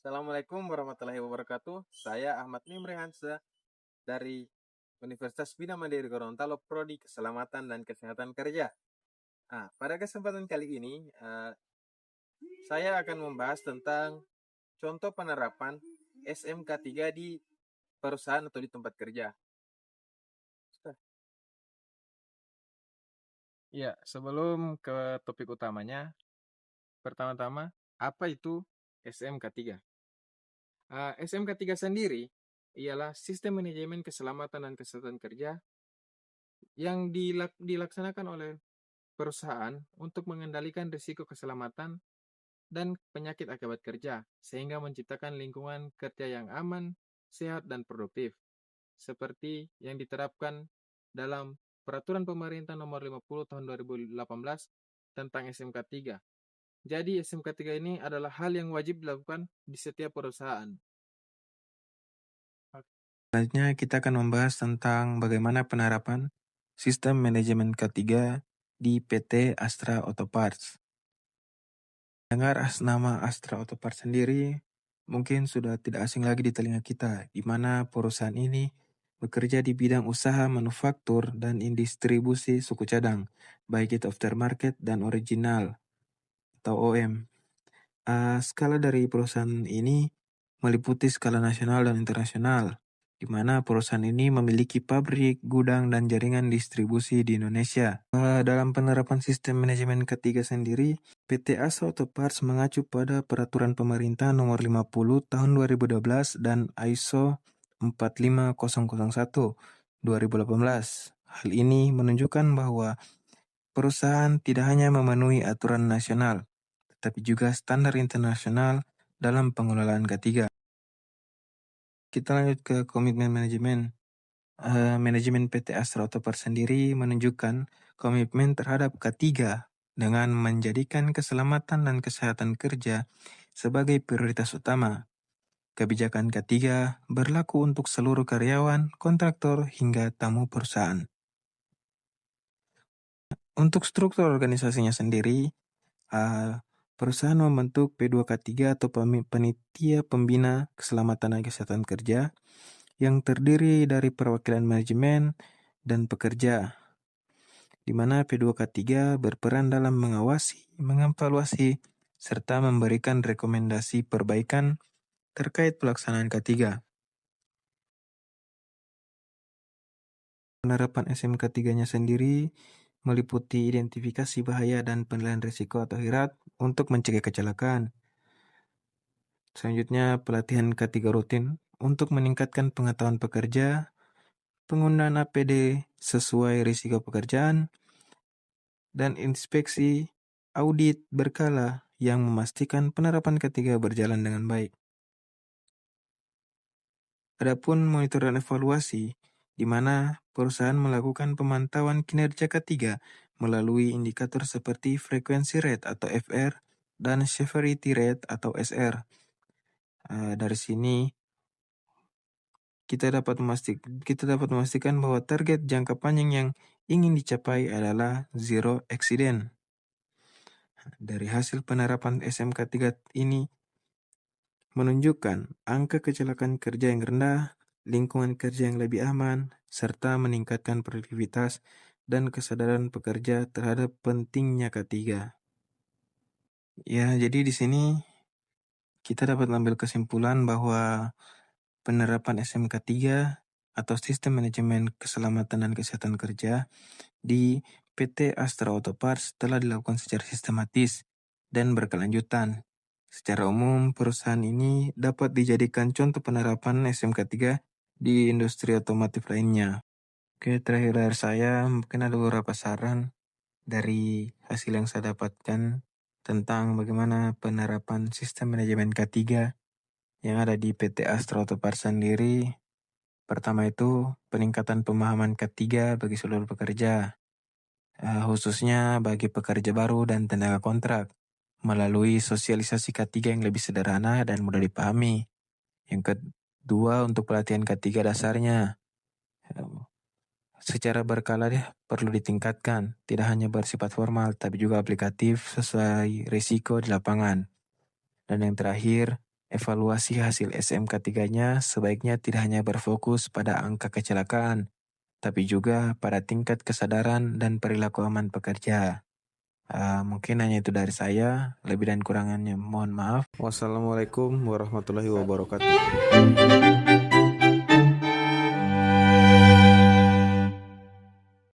Assalamualaikum warahmatullahi wabarakatuh. Saya Ahmad Mimre Hansa dari Universitas Bina Mandiri Gorontalo, Prodi Keselamatan dan Kesehatan Kerja. Pada kesempatan kali ini, saya akan membahas tentang contoh penerapan SMK 3 di perusahaan atau di tempat kerja. Ya, sebelum ke topik utamanya, pertama-tama, apa itu SMK 3? SMK 3 sendiri ialah Sistem Manajemen Keselamatan dan Kesehatan Kerja yang dilaksanakan oleh perusahaan untuk mengendalikan risiko keselamatan dan penyakit akibat kerja, sehingga menciptakan lingkungan kerja yang aman, sehat, dan produktif, seperti yang diterapkan dalam Peraturan Pemerintah Nomor 50 Tahun 2018 tentang SMK 3. Jadi SMK 3 ini adalah hal yang wajib dilakukan di setiap perusahaan. Selanjutnya kita akan membahas tentang bagaimana penerapan sistem manajemen K3 di PT Astra Auto Parts. Dengar nama Astra Auto Parts sendiri, mungkin sudah tidak asing lagi di telinga kita, di mana perusahaan ini bekerja di bidang usaha manufaktur dan distribusi suku cadang, baik itu aftermarket dan original atau OM. Skala dari perusahaan ini meliputi skala nasional dan internasional, di mana perusahaan ini memiliki pabrik, gudang, dan jaringan distribusi di Indonesia. Dalam penerapan sistem manajemen K3 sendiri, PT Asa Auto Parts mengacu pada Peraturan Pemerintah Nomor 50 Tahun 2012 dan ISO 45001 2018. Hal ini menunjukkan bahwa perusahaan tidak hanya memenuhi aturan nasional, tetapi juga standar internasional dalam pengelolaan K3. Kita lanjut ke komitmen manajemen. Manajemen PT Astra Auto Parts sendiri menunjukkan komitmen terhadap K3 dengan menjadikan keselamatan dan kesehatan kerja sebagai prioritas utama. Kebijakan K3 berlaku untuk seluruh karyawan, kontraktor, hingga tamu perusahaan. Untuk struktur organisasinya sendiri, perusahaan membentuk P2K3 atau Panitia Pembina Keselamatan dan Kesehatan Kerja yang terdiri dari perwakilan manajemen dan pekerja, di mana P2K3 berperan dalam mengawasi, mengevaluasi, serta memberikan rekomendasi perbaikan terkait pelaksanaan K3. Penerapan SMK 3-nya sendiri meliputi identifikasi bahaya dan penilaian risiko atau HIRAT untuk mencegah kecelakaan. Selanjutnya, pelatihan K3 rutin untuk meningkatkan pengetahuan pekerja, penggunaan APD sesuai risiko pekerjaan, dan inspeksi audit berkala yang memastikan penerapan K3 berjalan dengan baik. Adapun monitor dan evaluasi, di mana perusahaan melakukan pemantauan kinerja K3 melalui indikator seperti frequency rate atau FR dan severity rate atau SR. Dari sini kita dapat memastikan bahwa target jangka panjang yang ingin dicapai adalah zero accident. Dari hasil penerapan SMK 3 ini menunjukkan angka kecelakaan kerja yang rendah, lingkungan kerja yang lebih aman, serta meningkatkan produktivitas dan kesadaran pekerja terhadap pentingnya K3. Ya, jadi di sini kita dapat ambil kesimpulan bahwa penerapan SMK 3 atau Sistem Manajemen Keselamatan dan Kesehatan Kerja di PT Astra Auto Parts telah dilakukan secara sistematis dan berkelanjutan. Secara umum, perusahaan ini dapat dijadikan contoh penerapan SMK 3 di industri otomotif lainnya. Oke, terakhir dari saya, mungkin ada beberapa saran dari hasil yang saya dapatkan tentang bagaimana penerapan sistem manajemen K3 yang ada di PT Astra Auto Parts sendiri. Pertama itu, peningkatan pemahaman K3 bagi seluruh pekerja, khususnya bagi pekerja baru dan tenaga kontrak, melalui sosialisasi K3 yang lebih sederhana dan mudah dipahami. Yang kedua, untuk pelatihan K3 dasarnya, secara berkala perlu ditingkatkan, tidak hanya bersifat formal, tapi juga aplikatif sesuai risiko di lapangan. Dan yang terakhir, Evaluasi hasil SMK 3-nya sebaiknya tidak hanya berfokus pada angka kecelakaan, tapi juga pada tingkat kesadaran dan perilaku aman pekerja. Mungkin hanya itu dari saya, lebih dan kurangannya mohon maaf. Wassalamualaikum warahmatullahi wabarakatuh.